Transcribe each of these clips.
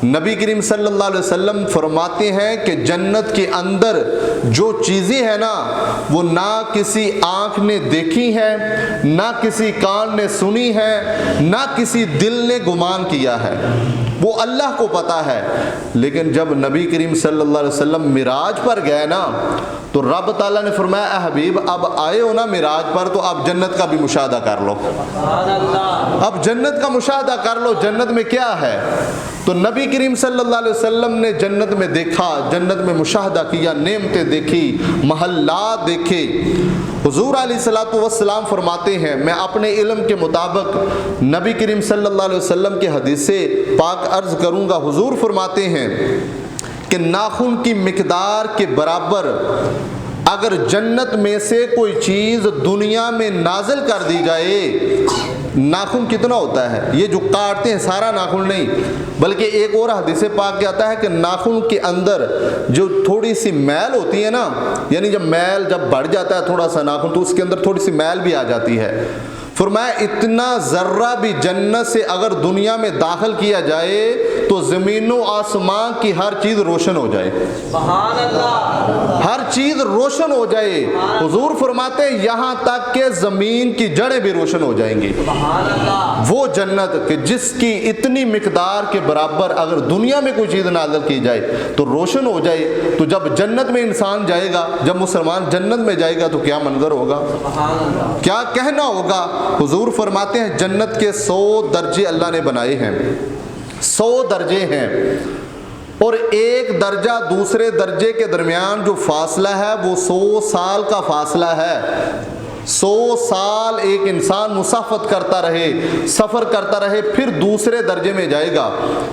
نبی کریم صلی اللہ علیہ وسلم فرماتے ہیں کہ جنت کے اندر جو چیزیں ہیں نا وہ نہ کسی آنکھ نے دیکھی ہیں، نہ کسی کان نے سنی ہے، نہ کسی دل نے گمان کیا ہے، وہ اللہ کو پتہ ہے۔ لیکن جب نبی کریم صلی اللہ علیہ وسلم معراج پر گئے نا تو رب تعالیٰ نے فرمایا اے حبیب اب آئے ہو نا معراج پر تو اب جنت کا بھی مشاہدہ کر لو، اب جنت کا مشاہدہ کر لو، جنت میں کیا ہے۔ تو نبی کریم صلی اللہ علیہ وسلم نے جنت میں دیکھا، جنت میں مشاہدہ کیا، نعمتیں دیکھی، محلات دیکھے۔ حضور علیہ الصلوۃ والسلام فرماتے ہیں، میں اپنے علم کے مطابق نبی کریم صلی اللہ علیہ وسلم کی حدیث پاک عرض کروں گا۔ حضور فرماتے ہیں کہ ناخن کی مقدار کے برابر اگر جنت میں سے کوئی چیز دنیا میں نازل کر دی جائے، ناخن کتنا ہوتا ہے، یہ جو کاٹتے ہیں سارا ناخن نہیں، بلکہ ایک اور حدیث پاک کیا آتا ہے کہ ناخن کے اندر جو تھوڑی سی میل ہوتی ہے نا، یعنی جب میل جب بڑھ جاتا ہے تھوڑا سا ناخن تو اس کے اندر تھوڑی سی میل بھی آ جاتی ہے۔ فرمایا اتنا ذرہ بھی جنت سے اگر دنیا میں داخل کیا جائے تو زمین و آسمان کی ہر چیز روشن ہو جائے، سبحان اللہ، ہر چیز روشن ہو جائے۔ حضور فرماتے ہیں یہاں تک کہ زمین کی جڑیں بھی روشن ہو جائیں گی۔ سبحان اللہ، وہ جنت کہ جس کی اتنی مقدار کے برابر اگر دنیا میں کوئی چیز نازل کی جائے تو روشن ہو جائے۔ تو جب جنت میں انسان جائے گا، جب مسلمان جنت میں جائے گا تو کیا منظر ہوگا، کیا کہنا ہوگا۔ حضور فرماتے ہیں جنت کے 100 درجے اللہ نے بنائے ہیں، 100 درجے ہیں، اور ایک درجہ دوسرے درجے کے درمیان جو فاصلہ ہے وہ 100 سال کا فاصلہ ہے۔ 100 سال ایک انسان مسافت کرتا رہے، سفر کرتا رہے، پھر دوسرے درجے میں جائے گا،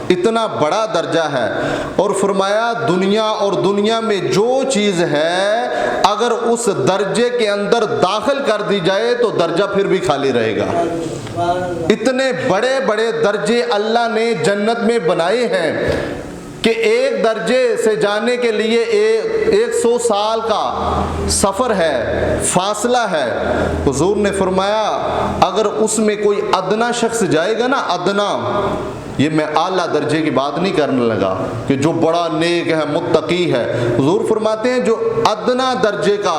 اتنا بڑا درجہ ہے۔ اور فرمایا دنیا اور دنیا میں جو چیز ہے اگر اس درجے کے اندر داخل کر دی جائے تو درجہ پھر بھی خالی رہے گا۔ اتنے بڑے بڑے درجے اللہ نے جنت میں بنائے ہیں کہ ایک درجے سے جانے کے لیے 100 سال کا سفر ہے، فاصلہ ہے۔ حضور نے فرمایا اگر اس میں کوئی ادنا شخص جائے گا نا، ادنا، یہ میں اعلیٰ درجے کی بات نہیں کرنے لگا کہ جو بڑا نیک ہے، متقی ہے۔ حضور فرماتے ہیں جو ادنا درجے کا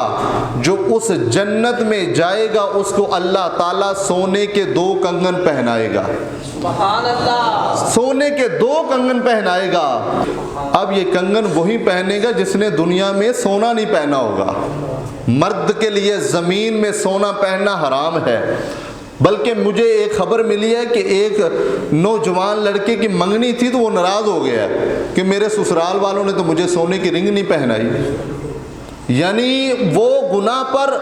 جو اس جنت میں جائے گا اس کو اللہ تعالیٰ سونے کے 2 کنگن پہنائے گا، سبحان اللہ، سونے کے 2 کنگن پہنائے گا۔ اب یہ کنگن وہی پہنے گا جس نے دنیا میں سونا نہیں پہنا ہوگا۔ مرد کے لیے زمین میں سونا پہننا حرام ہے، بلکہ مجھے ایک خبر ملی ہے کہ ایک نوجوان لڑکے کی منگنی تھی تو وہ ناراض ہو گیا کہ میرے سسرال والوں نے تو مجھے سونے کی رنگ نہیں پہنائی، یعنی وہ گناہ پر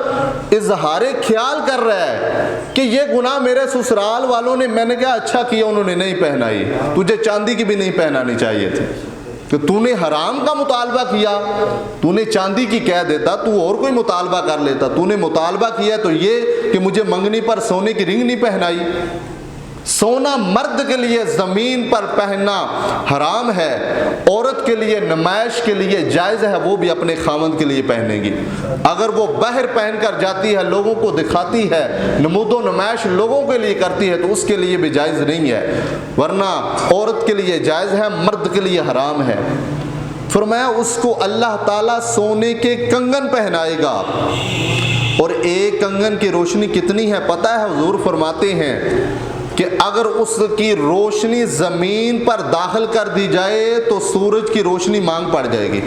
اظہار خیال کر رہا ہے کہ یہ گناہ میرے سسرال والوں نے، میں نے کہا اچھا کیا انہوں نے نہیں پہنائی، تجھے چاندی کی بھی نہیں پہنانی چاہیے تھی کہ تو نے حرام کا مطالبہ کیا، تو نے چاندی کی کہہ دیتا، تو اور کوئی مطالبہ کر لیتا، تو نے مطالبہ کیا تو یہ کہ مجھے منگنی پر سونے کی رنگ نہیں پہنائی۔ سونا مرد کے لیے زمین پر پہننا حرام ہے، عورت کے لیے نمائش کے لیے جائز ہے، وہ بھی اپنے خاوند کے لیے پہنے گی۔ اگر وہ باہر پہن کر جاتی ہے، لوگوں کو دکھاتی ہے، نمود و نمائش لوگوں کے لیے کرتی ہے تو اس کے لیے بھی جائز نہیں ہے، ورنہ عورت کے لیے جائز ہے، مرد کے لیے حرام ہے۔ فرمایا اس کو اللہ تعالیٰ سونے کے کنگن پہنائے گا، اور ایک کنگن کی روشنی کتنی ہے پتہ ہے؟ حضور فرماتے ہیں کہ اگر اس کی روشنی زمین پر داخل کر دی جائے تو سورج کی روشنی مانگ پڑ جائے گی،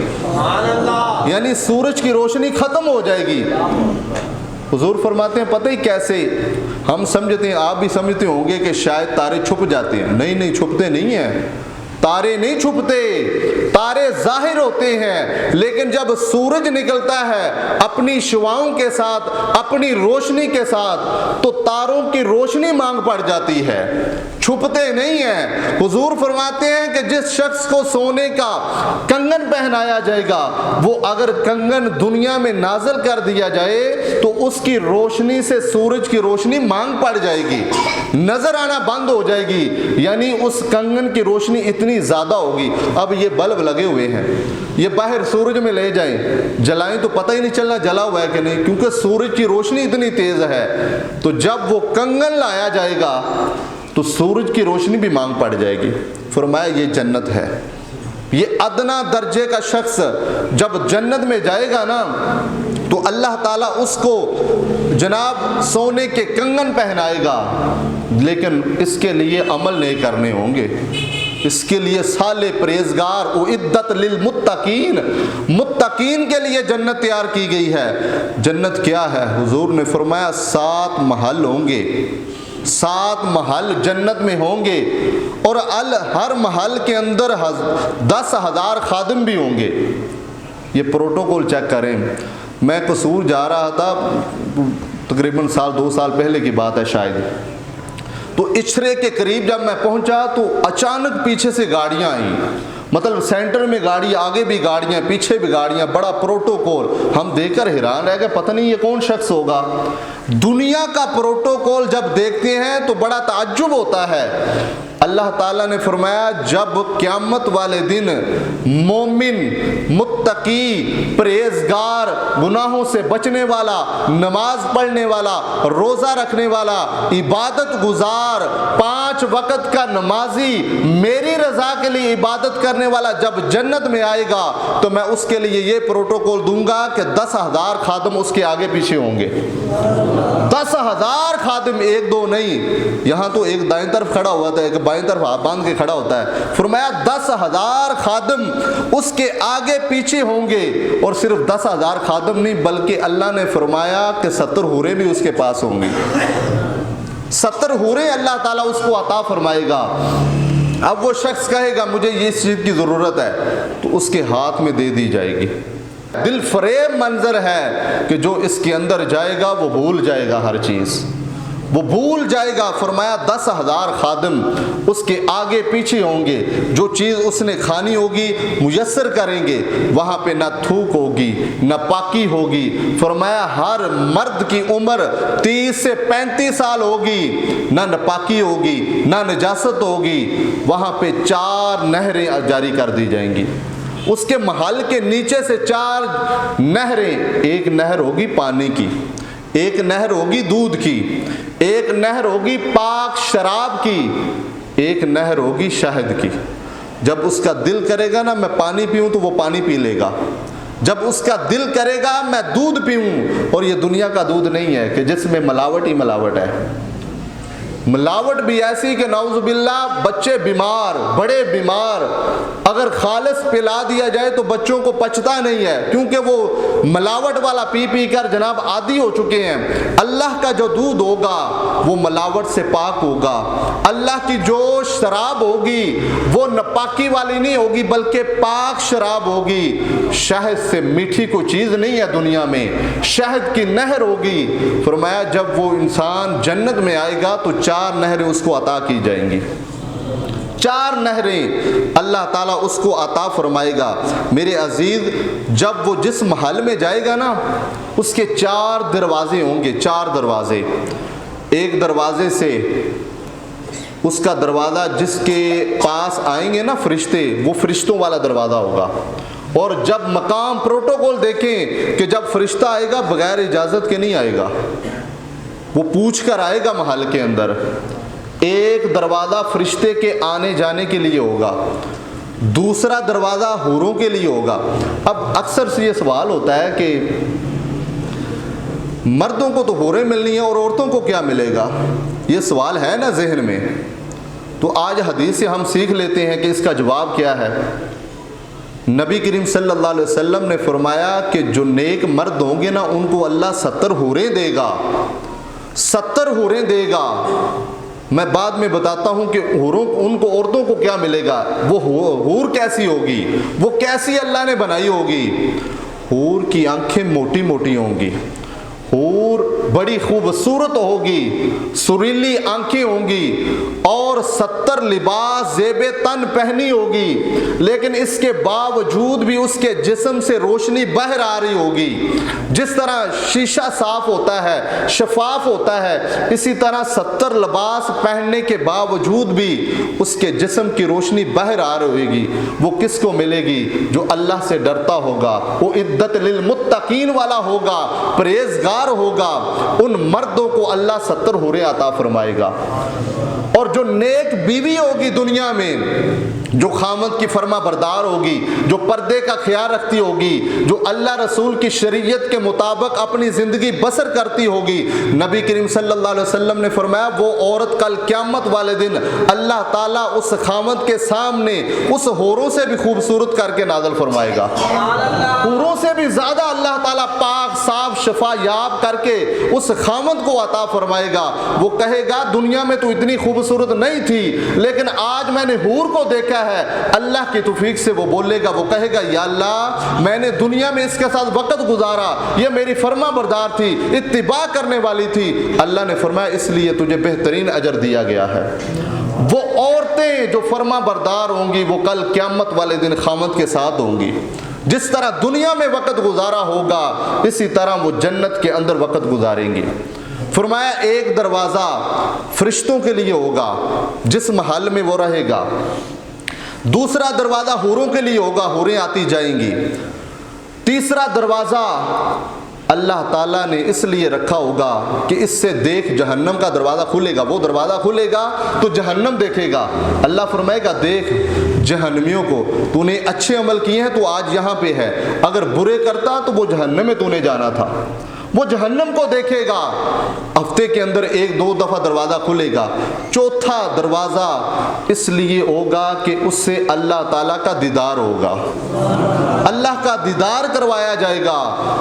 یعنی سورج کی روشنی ختم ہو جائے گی۔ حضور فرماتے ہیں پتہ ہی کیسے؟ ہم سمجھتے ہیں، آپ بھی سمجھتے ہوں گے کہ شاید تارے چھپ جاتے ہیں، نہیں چھپتے نہیں ہیں، تارے نہیں چھپتے، تارے ظاہر ہوتے ہیں، لیکن جب سورج نکلتا ہے اپنی شعاؤں کے ساتھ، اپنی روشنی کے ساتھ، تو تاروں کی روشنی مانگ پڑ جاتی ہے، چھپتے نہیں ہیں۔ حضور فرماتے ہیں کہ جس شخص کو سونے کا کنگن پہنایا جائے گا، وہ اگر کنگن دنیا میں نازل کر دیا جائے تو اس کی روشنی سے سورج کی روشنی مانگ پڑ جائے گی، نظر آنا بند ہو جائے گی، یعنی اس کنگن کی روشنی اتنی زیادہ ہوگی۔ اب یہ بلب لگے ہوئے ہیں، یہ باہر سورج میں لے جائیں جلائیں تو پتہ ہی نہیں چلنا جلا ہوا ہے کہ نہیں، کیونکہ سورج کی روشنی اتنی تیز ہے۔ تو جب وہ کنگن لایا جائے گا تو سورج کی روشنی بھی مانگ پڑ جائے گی۔ فرمایا یہ جنت ہے۔ یہ ادنا درجے کا شخص جب جنت میں جائے گا نا تو اللہ تعالیٰ اس کو جناب سونے کے کنگن پہنائے گا، لیکن اس کے لیے عمل نہیں کرنے ہوں گے۔ اس کے لیے صالح پرہیزگار اعدت للمتقین، متقین کے لیے جنت تیار کی گئی ہے۔ جنت کیا ہے؟ حضور نے فرمایا 7 محل ہوں گے، 7 محل جنت میں ہوں گے، اور ہر محل کے اندر 10,000 خادم بھی ہوں گے۔ یہ پروٹوکول چیک کریں۔ میں قصور جا رہا تھا، تقریباً 2 سال پہلے کی بات ہے شاید، تو اچھرے کے قریب جب میں پہنچا تو اچانک پیچھے سے گاڑیاں آئیں، مطلب سینٹر میں گاڑی، آگے بھی گاڑیاں، پیچھے بھی گاڑیاں، بڑا پروٹوکول۔ ہم دیکھ کر حیران رہ گئے، پتہ نہیں یہ کون شخص ہوگا۔ دنیا کا پروٹوکول جب دیکھتے ہیں تو بڑا تعجب ہوتا ہے۔ اللہ تعالیٰ نے فرمایا جب قیامت والے دن مومن، متقی، پرہیزگار، گناہوں سے بچنے والا، نماز پڑھنے والا، روزہ رکھنے والا، عبادت گزار، 5 وقت کا نمازی، میری رضا کے لیے عبادت کرنے والا جب جنت میں آئے گا تو میں اس کے لیے یہ پروٹوکول دوں گا کہ 10,000 خادم اس کے آگے پیچھے ہوں گے۔ 10,000 خادم، 1-2 نہیں۔ یہاں تو ایک دائیں طرف کھڑا ہوا تھا، ایک بائیں طرف ہاتھ باندھ کے کھڑا ہوتا ہے۔ فرمایا 10,000 خادم اس کے آگے پیچھے ہوں گے، اور صرف 10,000 خادم نہیں بلکہ اللہ نے فرمایا کہ 70 حوریں بھی اس کے پاس ہوں گی۔ 70 حوریں اللہ تعالیٰ اس کو عطا فرمائے گا۔ اب وہ شخص کہے گا مجھے اس چیز کی ضرورت ہے، تو اس کے ہاتھ میں دے دی جائے گی۔ دل فریب منظر ہے کہ جو اس کے اندر جائے گا وہ بھول جائے گا ہر چیز، وہ بھول جائے گا۔ فرمایا 10,000 خادم اس کے آگے پیچھے ہوں گے، جو چیز اس نے کھانی ہوگی میسر کریں گے، وہاں پہ نہ تھوک ہوگی نہ پاکی ہوگی۔ فرمایا ہر مرد کی عمر 30 سے 35 سال ہوگی، نہ ناپاکی ہوگی نہ نجاست ہوگی۔ وہاں پہ 4 نہریں جاری کر دی جائیں گی۔ اس کے محل کے نیچے سے 4 نہریں، ایک نہر ہوگی پانی کی، ایک نہر ہوگی دودھ کی، ایک نہر ہوگی پاک شراب کی، ایک نہر ہوگی شہد کی۔ جب اس کا دل کرے گا نا میں پانی پیوں تو وہ پانی پی لے گا، جب اس کا دل کرے گا میں دودھ پیوں، اور یہ دنیا کا دودھ نہیں ہے کہ جس میں ملاوٹ ہی ملاوٹ ہے۔ ملاوٹ بھی ایسی کہ نعوذ باللہ بچے بیمار، بڑے بیمار، اگر خالص پلا دیا جائے تو بچوں کو پچتا نہیں ہے، کیونکہ وہ ملاوٹ والا پی پی کر جناب عادی ہو چکے ہیں۔ اللہ کا جو دودھ ہوگا وہ ملاوٹ سے پاک ہوگا، اللہ کی جو شراب ہوگی وہ ناپاکی والی نہیں ہوگی بلکہ پاک شراب ہوگی۔ شہد سے میٹھی کوئی چیز نہیں ہے دنیا میں، شہد کی نہر ہوگی۔ فرمایا جب وہ انسان جنت میں آئے گا تو 4 نہریں اس کو عطا کی جائیں گی، 4 نہریں اللہ تعالیٰ اس کو عطا فرمائے گا۔ میرے عزیز جب وہ جس محل میں جائے گا نا اس کے 4 دروازے ہوں گے، 4 دروازے۔ ایک دروازے سے اس کا دروازہ جس کے پاس آئیں گے نا فرشتے، وہ فرشتوں والا دروازہ ہوگا۔ اور جب مقام پروٹوکول دیکھیں کہ جب فرشتہ آئے گا بغیر اجازت کے نہیں آئے گا، وہ پوچھ کر آئے گا محل کے اندر۔ ایک دروازہ فرشتے کے آنے جانے کے لیے ہوگا، دوسرا دروازہ حوروں کے لیے ہوگا۔ اب اکثر سے یہ سوال ہوتا ہے کہ مردوں کو تو حوریں ملنی ہیں اور عورتوں کو کیا ملے گا، یہ سوال ہے نا ذہن میں۔ تو آج حدیث سے ہم سیکھ لیتے ہیں کہ اس کا جواب کیا ہے۔ نبی کریم صلی اللہ علیہ وسلم نے فرمایا کہ جو نیک مرد ہوں گے نا ان کو اللہ 70 حوریں دے گا، 70 حوریں دے گا۔ میں بعد میں بتاتا ہوں کہ ان کو عورتوں کو کیا ملے گا، وہ حور کیسی ہوگی، وہ کیسی اللہ نے بنائی ہوگی۔ حور کی آنکھیں موٹی موٹی ہوں گی، حور بڑی خوبصورت ہوگی، سریلی آنکھیں ہوں گی، اور 70 لباس زیب تن پہنی ہوگی، لیکن اس کے باوجود بھی اس کے جسم سے روشنی بہر آ رہی ہوگی۔ جس طرح شیشہ صاف ہوتا ہے، شفاف ہوتا ہے، اسی طرح 70 لباس پہننے کے باوجود بھی اس کے جسم کی روشنی بہر آ رہی ہوگی۔ وہ کس کو ملے گی؟ جو اللہ سے ڈرتا ہوگا، وہ عدت للمتقین والا ہوگا، پرہیزگار ہوگا۔ ان مردوں کو اللہ 70 حوریں عطا فرمائے گا۔ اور جو نیک بیوی ہوگی دنیا میں، جو خامد کی فرما بردار ہوگی، جو پردے کا خیال رکھتی ہوگی، جو اللہ رسول کی شریعت کے مطابق اپنی زندگی بسر کرتی ہوگی، نبی کریم صلی اللہ علیہ وسلم نے فرمایا وہ عورت کل قیامت والے دن اللہ تعالیٰ اس خامد کے سامنے اس حوروں سے بھی خوبصورت کر کے نازل فرمائے گا، حوروں سے بھی زیادہ اللہ تعالیٰ پاک صاف شفا یاب کر کے اس خامد کو عطا فرمائے گا۔ وہ کہے گا دنیا میں تو اتنی خوبصورت نہیں تھی، لیکن آج میں نے حور کو دیکھا ہے، اللہ کی توفیق سے وہ بولے گا، وہ کہے گا یا اللہ میں نے دنیا میں اس کے ساتھ وقت گزارا، یہ میری فرما بردار تھی، اتباع کرنے والی تھی، اللہ نے فرمایا اس لیے تجھے بہترین اجر دیا گیا ہے۔ وہ عورتیں جو فرما بردار ہوں گی وہ کل قیامت والے دن خامد کے ساتھ ہوں گی۔ جس طرح دنیا میں وقت گزارا ہوگا اسی طرح وہ جنت کے اندر وقت گزاریں گی۔ فرمایا ایک دروازہ فرشتوں کے لیے ہوگا جس محل میں وہ رہے گا، دوسرا دروازہ حوروں کے لیے ہوگا، حوریں آتی جائیں گی، تیسرا دروازہ اللہ تعالیٰ نے اس لیے رکھا ہوگا کہ اس سے دیکھ جہنم کا دروازہ کھلے گا، وہ دروازہ کھلے گا تو جہنم دیکھے گا، اللہ فرمائے گا دیکھ جہنمیوں کو، تو نے اچھے عمل کیے ہیں تو آج یہاں پہ ہے، اگر برے کرتا تو وہ جہنم میں تو نے جانا تھا۔ وہ جہنم کو دیکھے گا، ہفتے کے اندر ایک دو دفعہ دروازہ کھلے گا، چوتھا دروازہ اس لیے ہوگا کہ اس سے اللہ تعالیٰ کا دیدار ہوگا، اللہ کا دیدار کروایا جائے گا۔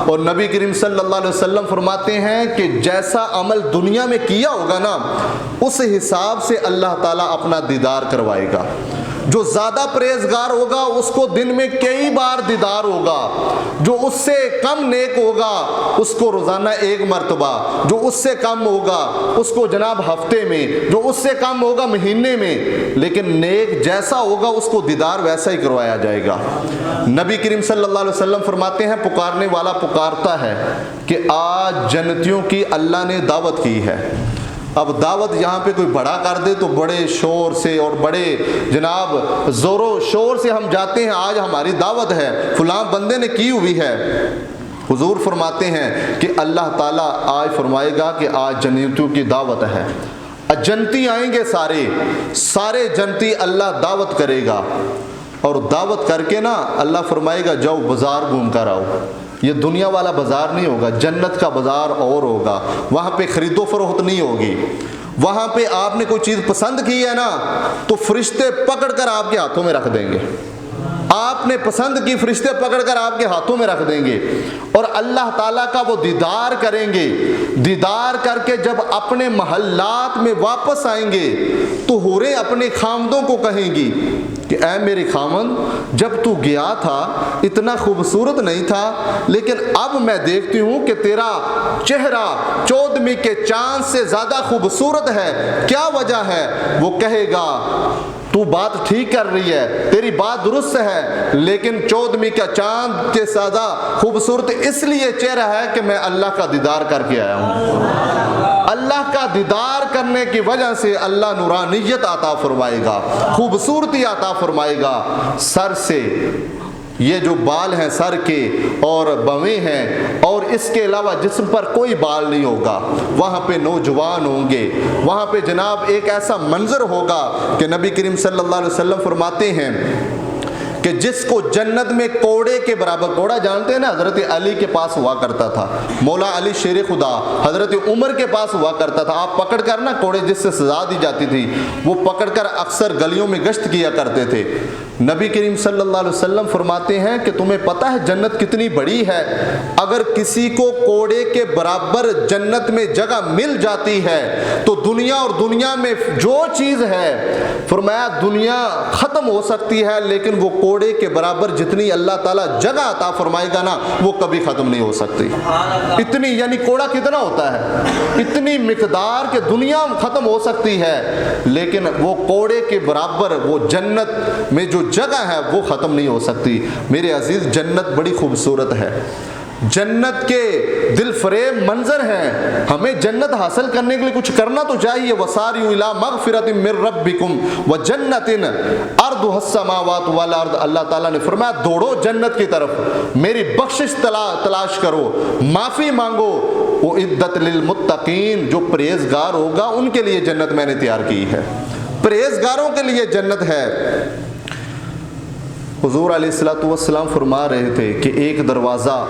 اور نبی کریم صلی اللہ علیہ وسلم فرماتے ہیں کہ جیسا عمل دنیا میں کیا ہوگا نا اس حساب سے اللہ تعالیٰ اپنا دیدار کروائے گا۔ جو زیادہ پرہیزگار ہوگا اس کو دن میں کئی بار دیدار ہوگا، جو اس سے کم نیک ہوگا اس کو روزانہ ایک مرتبہ، جو اس سے کم ہوگا اس کو جناب ہفتے میں، جو اس سے کم ہوگا مہینے میں، لیکن نیک جیسا ہوگا اس کو دیدار ویسا ہی کروایا جائے گا۔ نبی کریم صلی اللہ علیہ وسلم فرماتے ہیں پکارنے والا پکارتا ہے کہ آج جنتیوں کی اللہ نے دعوت کی ہے۔ اب دعوت یہاں پہ کوئی بڑا کر دے تو بڑے شور سے اور بڑے جناب زور و شور سے ہم جاتے ہیں، آج ہماری دعوت ہے، فلاں بندے نے کی ہوئی ہے۔ حضور فرماتے ہیں کہ اللہ تعالیٰ آج فرمائے گا کہ آج جنتیوں کی دعوت ہے، جنتی آئیں گے، سارے جنتی اللہ دعوت کرے گا، اور دعوت کر کے نا اللہ فرمائے گا جاؤ بازار گھوم کر آؤ۔ یہ دنیا والا بازار نہیں ہوگا، جنت کا بازار اور ہوگا، وہاں پہ خرید و فروخت نہیں ہوگی، وہاں پہ آپ نے کوئی چیز پسند کی ہے نا تو فرشتے پکڑ کر آپ کے ہاتھوں میں رکھ دیں گے، آپ نے پسند کی فرشتے پکڑ کر آپ کے ہاتھوں میں رکھ دیں گے، اور اللہ تعالیٰ کا وہ دیدار کریں گے۔ دیدار کر کے جب اپنے محلات میں واپس آئیں گے تو حوریں اپنے خامدوں کو کہیں گی کہ اے میرے خامد جب تو گیا تھا اتنا خوبصورت نہیں تھا، لیکن اب میں دیکھتی ہوں کہ تیرا چہرہ چودھویں کے چاند سے زیادہ خوبصورت ہے، کیا وجہ ہے؟ وہ کہے گا تو بات ٹھیک کر رہی ہے، تیری بات درست ہے، لیکن چودھویں کا چاند کے زیادہ خوبصورت اس لیے چہرہ ہے کہ میں اللہ کا دیدار کر کے آیا ہوں۔ اللہ کا دیدار کرنے کی وجہ سے اللہ نورانیت عطا فرمائے گا، خوبصورتی عطا فرمائے گا۔ سر سے یہ جو بال ہیں سر کے اور بویں ہیں، اور اس کے علاوہ جسم پر کوئی بال نہیں ہوگا، وہاں پہ نوجوان ہوں گے، وہاں پہ جناب ایک ایسا منظر ہوگا کہ نبی کریم صلی اللہ علیہ وسلم فرماتے ہیں کہ جس کو جنت میں کوڑے کے برابر، کوڑا جانتے ہیں نا، حضرت علی کے پاس ہوا کرتا تھا، مولا علی شیر خدا حضرت عمر کے پاس ہوا کرتا تھا، آپ پکڑ کر نا کوڑے جس سے سزا دی جاتی تھی وہ پکڑ کر اکثر گلیوں میں گشت کیا کرتے تھے۔ نبی کریم صلی اللہ علیہ وسلم فرماتے ہیں کہ تمہیں پتہ ہے جنت کتنی بڑی ہے؟ اگر کسی کو کوڑے کے برابر جنت میں جگہ مل جاتی ہے تو دنیا اور دنیا میں جو چیز ہے، فرمایا دنیا ختم ہو سکتی ہے لیکن وہ کوڑے کے برابر جتنی اللہ تعالیٰ جگہ عطا فرمائے گا نا وہ کبھی ختم نہیں ہو سکتی۔ اتنی یعنی کوڑا کتنا ہوتا ہے، اتنی مقدار کہ دنیا ختم ہو سکتی ہے لیکن وہ کوڑے کے برابر وہ جنت میں جو جگہ ہے وہ ختم نہیں ہو سکتی۔ میرے عزیز جنت بڑی خوبصورت ہے، جنت کے دل فریب منظر ہیں، ہمیں جنت حاصل کرنے کے لیے کچھ کرنا تو چاہیے۔ وَسَارِعُوا إِلَىٰ مَغْفِرَةٍ مِّن رَّبِّكُمْ وَجَنَّةٍ عَرْضُهَا السَّمَاوَاتُ وَالْأَرْضُ، اللہ تعالیٰ نے فرمایا دوڑو جنت کی طرف، میری بخشش تلاش کرو، معافی مانگو۔ وَأُعِدَّتْ لِلْمُتَّقِينَ، جو پرہیزگار ہوگا ان کے لیے جنت میں نے تیار کی ہے۔ پرہیزگاروں کے لیے جنت ہے۔ حضور علیہ الصلوۃ والسلام فرما رہے تھے کہ ایک دروازہ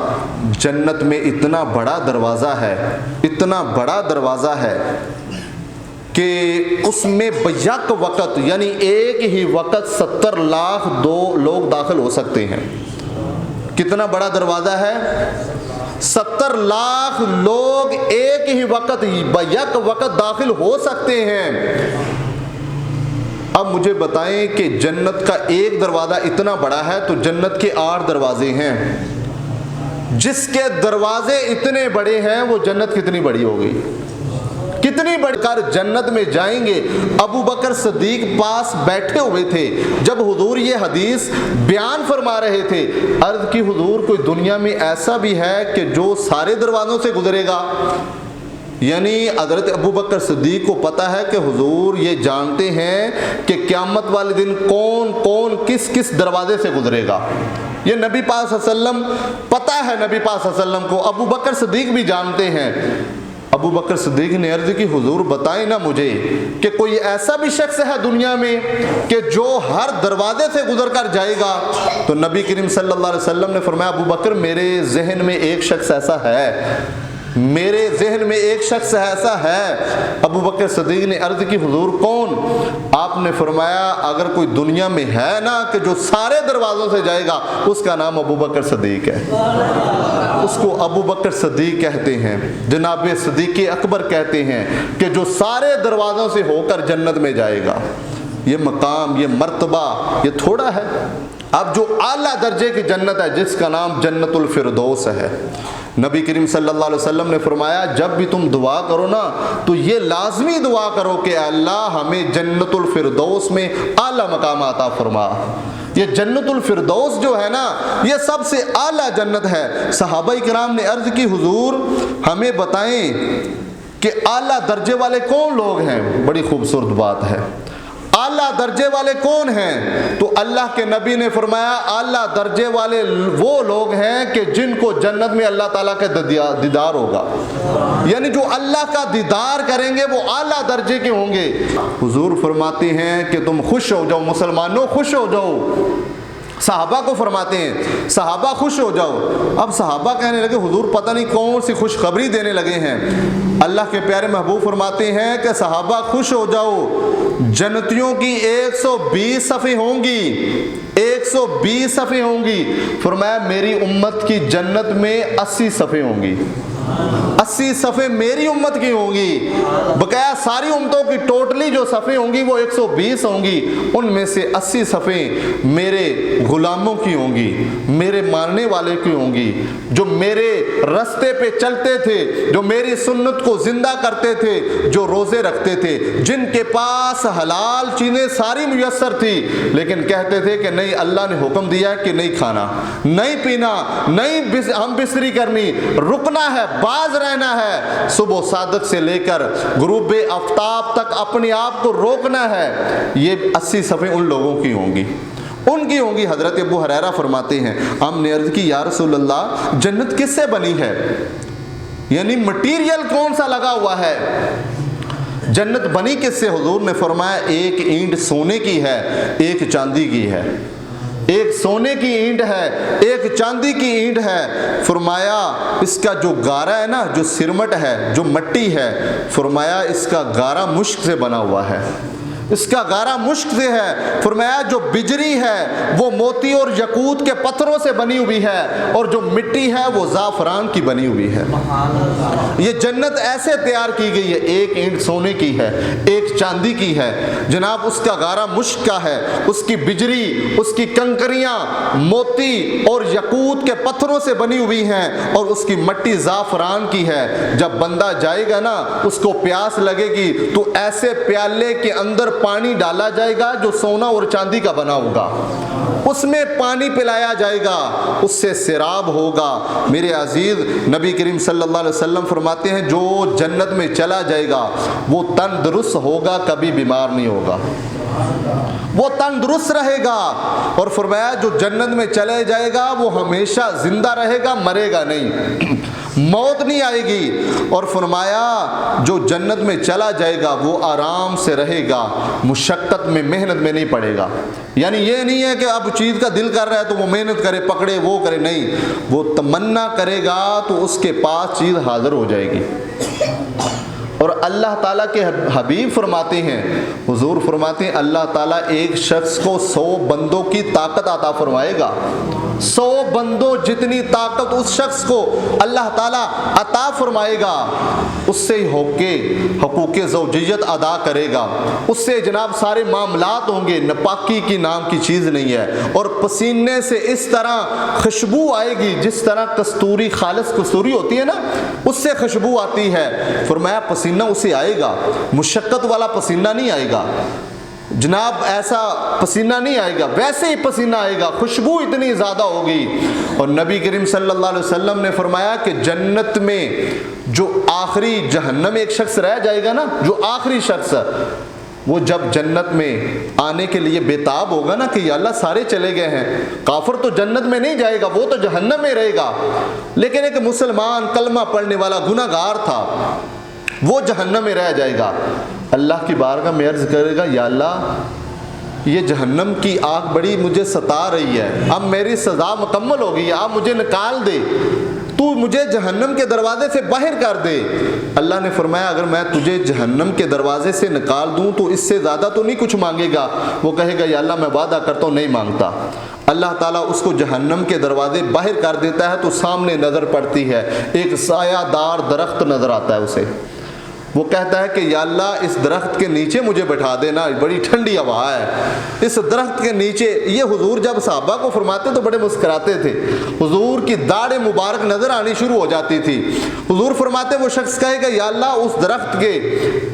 جنت میں اتنا بڑا دروازہ ہے، اتنا بڑا دروازہ ہے کہ اس میں بیک وقت یعنی ایک ہی وقت 70 لاکھ لوگ داخل ہو سکتے ہیں۔ کتنا بڑا دروازہ ہے؟ 70 لاکھ لوگ ایک ہی وقت بیک وقت داخل ہو سکتے ہیں۔ اب مجھے بتائیں کہ جنت کا ایک دروازہ اتنا بڑا ہے تو جنت کے 8 دروازے ہیں۔ جس کے دروازے اتنے بڑے ہیں وہ جنت کتنی بڑی ہوگی؟ کتنی بڑی کر جنت میں جائیں گے۔ ابو بکر صدیق پاس بیٹھے ہوئے تھے جب حضور یہ حدیث بیان فرما رہے تھے۔ عرض کی حضور کوئی دنیا میں ایسا بھی ہے کہ جو سارے دروازوں سے گزرے گا؟ یعنی حضرت ابو بکر صدیق کو پتہ ہے کہ حضور یہ جانتے ہیں کہ قیامت والے دن کون کون کس کس دروازے سے گزرے گا۔ یہ نبی پاک صلی اللہ علیہ وسلم پتہ ہے، نبی پاک صلی اللہ علیہ وسلم کو، ابو بکر صدیق بھی جانتے ہیں۔ ابو بکر صدیق نے عرض کی حضور بتائیں نا مجھے کہ کوئی ایسا بھی شخص ہے دنیا میں کہ جو ہر دروازے سے گزر کر جائے گا؟ تو نبی کریم صلی اللہ علیہ وسلم نے فرمایا ابو بکر میرے ذہن میں ایک شخص ایسا ہے، میرے ذہن میں ایک شخص ایسا ہے۔ ابو بکر صدیق نے عرض کی حضور کون؟ آپ نے فرمایا اگر کوئی دنیا میں ہے نا کہ جو سارے دروازوں سے جائے گا اس کا نام ابو بکر صدیق ہے۔ اس کو ابو بکر صدیق کہتے ہیں، جناب صدیق اکبر کہتے ہیں کہ جو سارے دروازوں سے ہو کر جنت میں جائے گا۔ یہ مقام، یہ مرتبہ، یہ تھوڑا ہے۔ اب جو اعلیٰ درجے کی جنت ہے جس کا نام جنت الفردوس ہے، نبی کریم صلی اللہ علیہ وسلم نے فرمایا جب بھی تم دعا کرو نا تو یہ لازمی دعا کرو کہ اللہ ہمیں جنت الفردوس میں اعلیٰ مقام عطا فرما۔ یہ جنت الفردوس جو ہے نا یہ سب سے اعلیٰ جنت ہے۔ صحابہ کرام نے عرض کی حضور ہمیں بتائیں کہ اعلیٰ درجے والے کون لوگ ہیں؟ بڑی خوبصورت بات ہے، اعلیٰ درجے والے کون ہیں؟ تو اللہ کے نبی نے فرمایا اعلیٰ درجے والے وہ لوگ ہیں کہ جن کو جنت میں اللہ تعالیٰ کا دیدار ہوگا، یعنی جو اللہ کا دیدار کریں گے وہ اعلیٰ درجے کے ہوں گے۔ حضور فرماتے ہیں کہ تم خوش ہو جاؤ، مسلمانوں خوش ہو جاؤ۔ صحابہ کو فرماتے ہیں صحابہ خوش ہو جاؤ۔ اب صحابہ کہنے لگے حضور پتہ نہیں کون سی خوشخبری دینے لگے ہیں۔ اللہ کے پیارے محبوب فرماتے ہیں کہ صحابہ خوش ہو جاؤ، جنتیوں کی 120 صفیں ہوں گی، 120 صفیں ہوں گی۔ فرمایا میری امت کی جنت میں 80 صفیں ہوں گی، 80 صفیں میری امت کی ہوں گی۔ بقایا ساری امتوں کی ٹوٹلی جو صفیں ہوں گی وہ 120 ہوں گی، ان میں سے 80 صفیں میرے غلاموں کی ہوں گی، میرے ماننے والے کی ہوں گی، جو میرے رستے پہ چلتے تھے، جو میری سنت کو زندہ کرتے تھے، جو روزے رکھتے تھے، جن کے پاس حلال چیزیں ساری میسر تھی لیکن کہتے تھے کہ نہیں اللہ نے حکم دیا کہ نہیں کھانا، نہیں پینا، نہیں ہم بستری کرنی، رکنا ہے، باز رہنا ہے، صبح صادق سے لے کر غروب آفتاب تک اپنے آپ کو روکنا ہے۔ یہ 80 صفیں ان لوگوں کی ہوں گی، ان کی ہوں گی۔ حضرت ابو ہریرہ فرماتے ہیں ہم نے عرض کی یا رسول اللہ جنت کس سے بنی ہے؟ یعنی مٹیریل کون سا لگا ہوا ہے؟ جنت بنی کس سے؟ حضور نے فرمایا ایک اینٹ سونے کی ہے، ایک چاندی کی ہے۔ ایک سونے کی اینٹ ہے، ایک چاندی کی اینٹ ہے۔ فرمایا اس کا جو گارا ہے نا، جو سرمٹ ہے، جو مٹی ہے، فرمایا اس کا گارا مشک سے بنا ہوا ہے، اس کا گارا مشک سے ہے۔ فرمایا جو بجری ہے وہ موتی اور یاقوت کے پتھروں سے بنی ہوئی ہے، اور جو مٹی ہے وہ زعفران کی بنی ہوئی ہے۔ یہ جنت ایسے تیار کی گئی ہے، ایک اینٹ سونے کی ہے، ایک چاندی کی ہے، جناب اس کا گارا مشک کا ہے، اس کی بجری، اس کی کنکریاں موتی اور یاقوت کے پتھروں سے بنی ہوئی ہیں، اور اس کی مٹی زعفران کی ہے۔ جب بندہ جائے گا نا اس کو پیاس لگے گی تو ایسے پیالے کے اندر پانی ڈالا جائے گا جو سونا اور چاندی کا بنا ہوگا، اس میں پانی پلایا جائے گا، اس سے سیراب ہوگا۔ میرے عزیز نبی کریم صلی اللہ علیہ وسلم فرماتے ہیں جو جنت میں چلا جائے گا وہ تندرست ہوگا، کبھی بیمار نہیں ہوگا۔ وہ تندرست رہے گا، اور فرمایا جو جنت میں چلے جائے گا وہ ہمیشہ زندہ رہے گا، مرے گا نہیں، موت نہیں آئے گی۔ اور فرمایا جو جنت میں چلا جائے گا وہ آرام سے رہے گا، مشقت میں محنت میں نہیں پڑے گا۔ یعنی یہ نہیں ہے کہ اب چیز کا دل کر رہا ہے تو وہ محنت کرے، پکڑے، وہ کرے، نہیں، وہ تمنا کرے گا تو اس کے پاس چیز حاضر ہو جائے گی۔ اور اللہ تعالیٰ کے حبیب فرماتے ہیں، حضور فرماتے ہیں اللہ تعالیٰ ایک شخص کو 100 بندوں کی طاقت عطا فرمائے گا، 100 بندوں جتنی طاقت اس شخص کو اللہ تعالیٰ عطا فرمائے گا، اس سے حقوق زوجیت ادا کرے گا، اس سے جناب سارے معاملات ہوں گے، ناپاکی کی نام کی چیز نہیں ہے، اور پسینے سے اس طرح خوشبو آئے گی جس طرح کستوری، خالص کستوری ہوتی ہے نا، اس سے خوشبو آتی ہے۔ فرمایا پسینہ اسے آئے گا، مشقت والا پسینہ نہیں آئے گا جناب، ایسا پسینہ نہیں آئے گا، ویسے ہی پسینہ آئے گا، خوشبو اتنی زیادہ ہوگی۔ اور نبی کریم صلی اللہ علیہ وسلم نے فرمایا کہ جنت میں جو آخری، جہنم ایک شخص رہ جائے گا نا، جو آخری شخص، وہ جب جنت میں آنے کے لیے بےتاب ہوگا نا کہ یا اللہ سارے چلے گئے ہیں، کافر تو جنت میں نہیں جائے گا، وہ تو جہنم میں رہے گا، لیکن ایک مسلمان کلمہ پڑھنے والا گناہگار تھا، وہ جہنم میں رہ جائے گا۔ اللہ کی بارگاہ میں عرض کرے گا یا اللہ یہ جہنم کی آگ بڑی مجھے ستا رہی ہے، اب میری سزا مکمل ہو گئی ہے، آپ مجھے نکال دے، تو مجھے جہنم کے دروازے سے باہر کر دے۔ اللہ نے فرمایا اگر میں تجھے جہنم کے دروازے سے نکال دوں تو اس سے زیادہ تو نہیں کچھ مانگے گا؟ وہ کہے گا یا اللہ میں وعدہ کرتا ہوں نہیں مانگتا۔ اللہ تعالیٰ اس کو جہنم کے دروازے باہر کر دیتا ہے تو سامنے نظر پڑتی ہے، ایک سایہ دار درخت نظر آتا ہے اسے۔ وہ کہتا ہے کہ یا اللہ اس درخت کے نیچے مجھے بٹھا دینا، بڑی ٹھنڈی ہوا ہے اس درخت کے نیچے۔ یہ حضور جب صحابہ کو فرماتے تو بڑے مسکراتے تھے، حضور کی داڑھ مبارک نظر آنی شروع ہو جاتی تھی۔ حضور فرماتے وہ شخص کہے گا یا اللہ اس درخت کے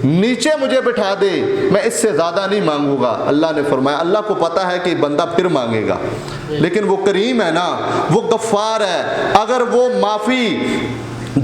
نیچے مجھے بٹھا دے، میں اس سے زیادہ نہیں مانگوں گا۔ اللہ نے فرمایا اللہ کو پتا ہے کہ بندہ پھر مانگے گا، لیکن وہ کریم ہے نا، وہ غفار ہے، اگر وہ معافی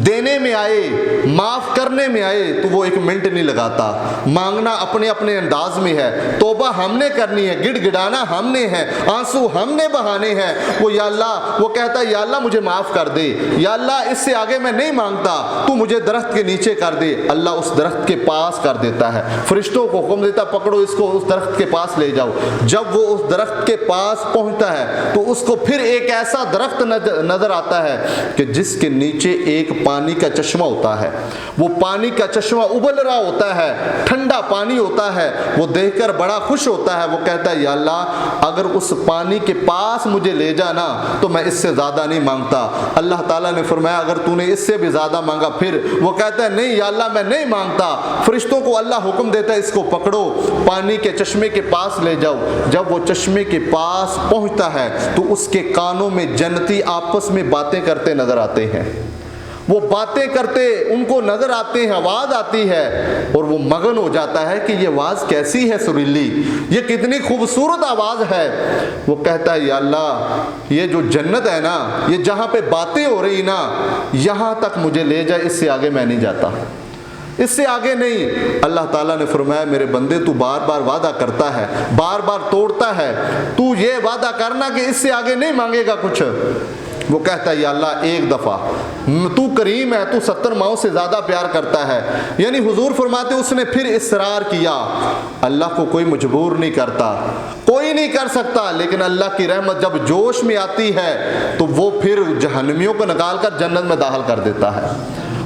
دینے میں آئے، معاف کرنے میں آئے تو وہ ایک منٹ نہیں لگاتا۔ مانگنا اپنے اپنے انداز میں ہے، توبہ ہم نے کرنی ہے، گڑ گڑانا ہم نے ہے، آنسو ہم نے بہانے ہیں۔ وہ یا اللہ، وہ کہتا ہے یا اللہ مجھے معاف کر دے، یا اللہ اس سے آگے میں نہیں مانگتا، تو مجھے درخت کے نیچے کر دے۔ اللہ اس درخت کے پاس کر دیتا ہے، فرشتوں کو حکم دیتا پکڑو اس کو، اس درخت کے پاس لے جاؤ۔ جب وہ اس درخت کے پاس پہنچتا ہے تو اس کو پھر ایک ایسا درخت نظر آتا ہے کہ جس کے نیچے ایک پانی کا چشمہ ہوتا ہے، وہ پانی کا چشمہ ابل رہا ہوتا ہے، ٹھنڈا پانی ہوتا ہے۔ وہ دیکھ کر بڑا خوش ہوتا ہے، وہ کہتا ہے یا اللہ اگر اس پانی کے پاس مجھے لے جانا تو میں اس سے زیادہ نہیں مانگتا۔ اللہ تعالیٰ نے فرمایا اگر تو نے اس سے بھی زیادہ مانگا پھر؟ وہ کہتا ہے نہیں یا اللہ میں نہیں مانگتا۔ فرشتوں کو اللہ حکم دیتا ہے اس کو پکڑو، پانی کے چشمے کے پاس لے جاؤ۔ جب وہ چشمے کے پاس پہنچتا ہے تو اس کے کانوں میں جنتی آپس میں باتیں کرتے نظر آتے ہیں، وہ باتیں کرتے ان کو نظر آتے ہیں، آواز آتی ہے اور وہ مگن ہو جاتا ہے کہ یہ آواز کیسی ہے سریلی، یہ کتنی خوبصورت آواز ہے۔ وہ کہتا ہے یا اللہ یہ جو جنت ہے نا، یہ جہاں پہ باتیں ہو رہی نا، یہاں تک مجھے لے جائے، اس سے آگے میں نہیں جاتا، اس سے آگے نہیں۔ اللہ تعالیٰ نے فرمایا میرے بندے تو بار بار وعدہ کرتا ہے، بار بار توڑتا ہے، تو یہ وعدہ کرنا کہ اس سے آگے نہیں مانگے گا کچھ۔ وہ کہتا ہے یا اللہ ایک دفعہ، تو کریم ہے، تو 70 ماؤں سے زیادہ پیار کرتا ہے۔ یعنی حضور فرماتے اس نے پھر اصرار کیا۔ اللہ کو کوئی مجبور نہیں کرتا، کوئی نہیں کر سکتا، لیکن اللہ کی رحمت جب جوش میں آتی ہے تو وہ پھر جہنمیوں کو نکال کر جنت میں داخل کر دیتا ہے۔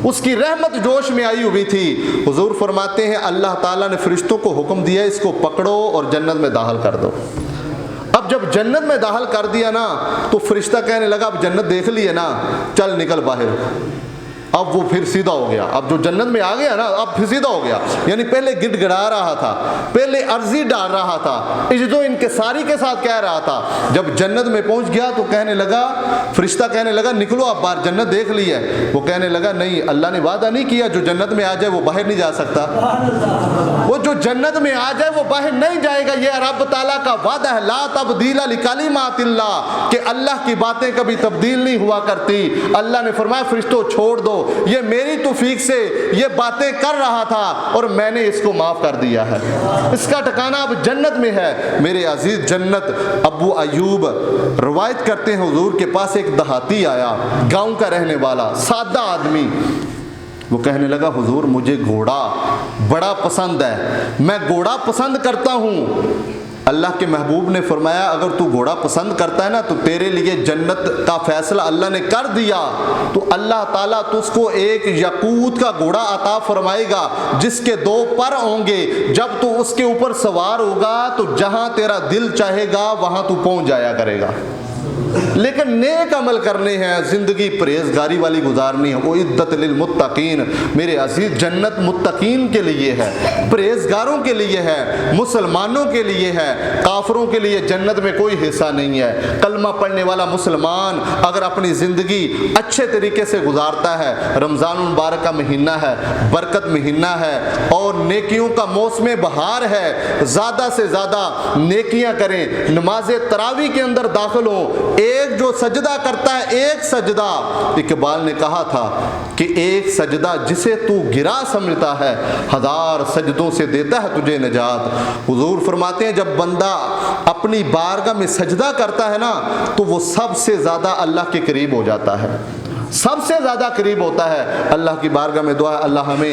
اس کی رحمت جوش میں آئی ہوئی تھی۔ حضور فرماتے ہیں اللہ تعالیٰ نے فرشتوں کو حکم دیا اس کو پکڑو اور جنت میں داخل کر دو۔ اب جب جنت میں داخل کر دیا نا تو فرشتہ کہنے لگا اب جنت دیکھ لی ہے نا، چل نکل باہر۔ اب وہ پھر سیدھا ہو گیا، اب جو جنت میں آ گیا نا اب پھر سیدھا ہو گیا۔ یعنی پہلے گڑ گڑا رہا تھا، پہلے عرضی ڈال رہا تھا، عجز و انکساری کے ساتھ کہہ رہا تھا۔ جب جنت میں پہنچ گیا تو کہنے لگا، فرشتہ کہنے لگا نکلو اب باہر، جنت دیکھ لی ہے۔ وہ کہنے لگا نہیں، اللہ نے وعدہ نہیں کیا جو جنت میں آ جائے وہ باہر نہیں جا سکتا، وہ جو جنت میں آ جائے وہ باہر نہیں جائے گا۔ یہ رب تعالیٰ کا وعدہ ہے، لا تبدیل لکلمات اللہ، کہ اللہ کی باتیں کبھی تبدیل نہیں ہوا کرتی۔ اللہ نے فرمایا فرشتوں چھوڑ دو، یہ میری توفیق سے یہ باتیں کر رہا تھا اور میں نے اس کو معاف کر دیا ہے، اس کا ٹھکانہ اب جنت میں ہے۔ میرے عزیز، جنت۔ ابو ایوب روایت کرتے ہیں حضور کے پاس ایک دیہاتی آیا، گاؤں کا رہنے والا سادہ آدمی۔ وہ کہنے لگا حضور مجھے گھوڑا بڑا پسند ہے، میں گھوڑا پسند کرتا ہوں۔ اللہ کے محبوب نے فرمایا اگر تو گھوڑا پسند کرتا ہے نا تو تیرے لیے جنت کا فیصلہ اللہ نے کر دیا، تو اللہ تعالیٰ تجھ کو ایک یاقوت کا گھوڑا عطا فرمائے گا جس کے 2 پر ہوں گے، جب تو اس کے اوپر سوار ہوگا تو جہاں تیرا دل چاہے گا وہاں تو پہنچ جایا کرے گا۔ لیکن نیک عمل کرنے ہیں، زندگی پرہیزگاری والی گزارنی ہے۔ وہ عدت للمتقین۔ میرے عزیز، جنت متقین کے لیے ہے، پرہیزگاروں کے لیے ہے، مسلمانوں کے لیے ہے، کافروں کے لیے جنت میں کوئی حصہ نہیں ہے۔ کلمہ پڑھنے والا مسلمان اگر اپنی زندگی اچھے طریقے سے گزارتا ہے، رمضان المبارک کا مہینہ ہے، برکت مہینہ ہے اور نیکیوں کا موسم بہار ہے، زیادہ سے زیادہ نیکیاں کریں، نماز تراویح کے اندر داخل ہوں۔ ایک جو سجدہ کرتا ہے، ایک سجدہ، اقبال نے کہا تھا کہ ایک سجدہ جسے تو گرا سمجھتا ہے 1000 سجدوں سے دیتا ہے تجھے نجات۔ حضور فرماتے ہیں جب بندہ اپنی بارگاہ میں سجدہ کرتا ہے نا تو وہ سب سے زیادہ اللہ کے قریب ہو جاتا ہے، سب سے زیادہ قریب ہوتا ہے۔ اللہ کی بارگاہ میں دعا ہے اللہ ہمیں